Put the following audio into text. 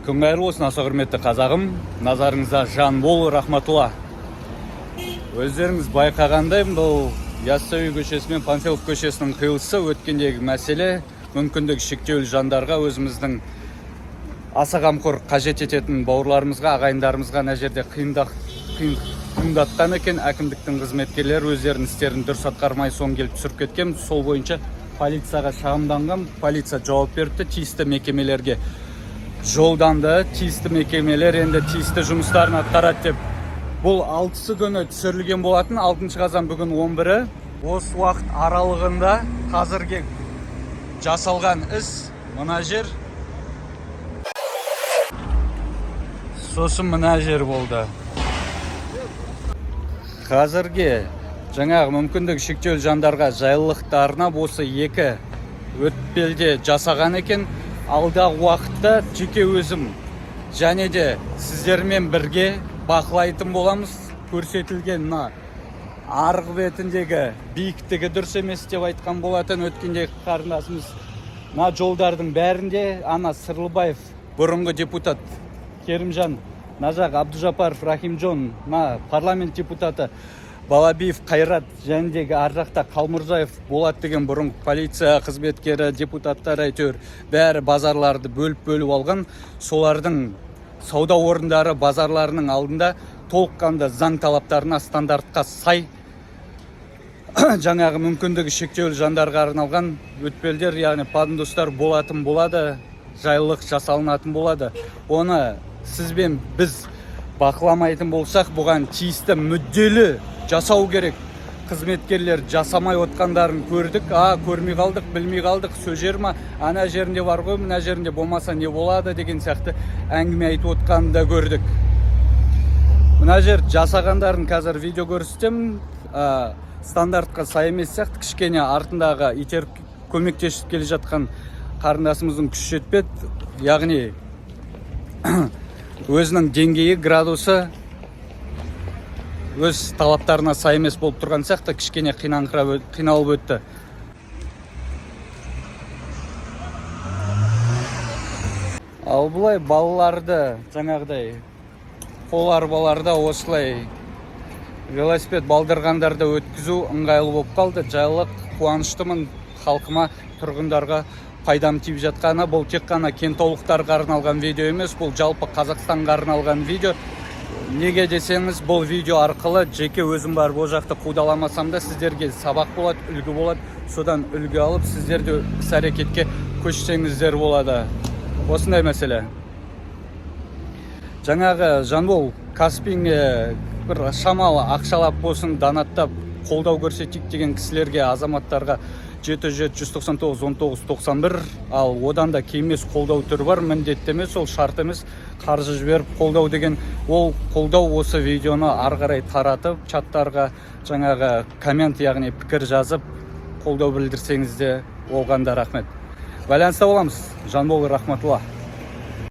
Күн қайырлы болсын, аса құрметті қазағым. Назарыңызда Жанбол Рахматулла. Өздеріңіз байқағандай, бұл Яссауи көшесі мен Панфилов көшесінің қиылысы. Өткендегі мәселе мүмкіндігі шектеулі жандарға, өзіміздің аса қамқор қажет ететін бауырларымызға, ағайындарымызға мына жерде қиындатқан екен. Әкімдіктің қызметкерлері өздерінің істерін дұрыс атқармай соң келіп түсіріп кеткен. Сол бойынша полицияға шағымданған, полиция жауап берді, тиісті мекемелерге жолданды. Тиісті мекемелер енді тиісті жұмыстарын атқарады деп. Бұл 6-сы күні түсірілген болатын. 6 қазан бүгін 11-і. Осы уақыт аралығында қазірге жасалған іс мына жер. Сосын мына жер болды. Қазірге жаңағы мүмкіндігі шектеулі жандарға жайлылықтарына осы екі өтпелде жасаған екен. Алдағы уақытта жеке өзім және де сіздермен бірге бақылайтын боламыз. Көрсетілген арғы бетіндегі биіктігі дұрыс емес деп айтқан болатын өткендегі қарындасымыз. Жолдардың бәрінде Сырлыбаев, бұрынғы депутат Керімжан, Нажақ Абдужапаров Рахимжон, парламент депутаты Балабиев Қайрат жәндегі аржақта Қалмұрзаев болады деген бұрын полиция қызметкері, депутаттар әйтеуір бәрі базарларды бөліп алған. Солардың сауда орындары базарларының алдында толыққанды заң талаптарына, стандартқа сай жаңағы мүмкіндігі шектеулі жандарға арналған өтпелдер, яғни падындостар болатын болады, жайлылық жасалынатын болады. Оны сізбен біз бақыламайтын болсақ, бұған тиісті мүдделі жасау керек. Қызметкерлер жасамай отқандарын көрдік, көрмей қалдық, білмей қалдық, сөжер ма, ана жерінде бар ғой, мына жерінде болмаса не болады деген сияқты әңгіме айтып отқанын да көрдік. Мына жер жасағандарын қазір видео көрсетем. Стандартқа сай емес сияқты, кішкене артындағы итеріп көмектесіп келе жатқан қарындасымыздың күш жетпеді. Яғни өзінің деңгейі, градусы өз талаптарына сай емес болып тұрған сияқты, кішкене қиналып өтті. Ал бұлай балаларды жаңағыдай қол арбаларда осылай велосипед балдырғандарды өткізу ыңғайлы болып қалды. Жайлылық, қуаныштымын халқыма, тұрғындарға пайдам тиіп жатқаны. Бұл тек қана кентаулықтарға арналған видео емес, бұл жалпы Қазақстанға арналған видео. Неге десеңіз, бұл видео арқылы жеке өзім бар бұл жақты қудаламасам да сіздерге сабақ болады, үлгі болады. Содан үлгі алып, сіздерде іс-әрекетке көшсеңіздер болады. Осындай мәселе. Жаңағы Жанбол Каспинге бір шамалы ақшалап болсын данаттап қолдау көрсетейік деген кісілерге, азаматтарға 77-199-1991, ал одан да кемес қолдау түрі бар, міндетті емес, ол шарт емес. Қаржы жіберіп қолдау деген, ол қолдау осы видеоны арғарай таратып, чаттарға жаңағы коммент, яғни пікір жазып, қолдау білдірсеңіз де оған да рахмет. Байланыста боламыз. Жанбол Рахматулла.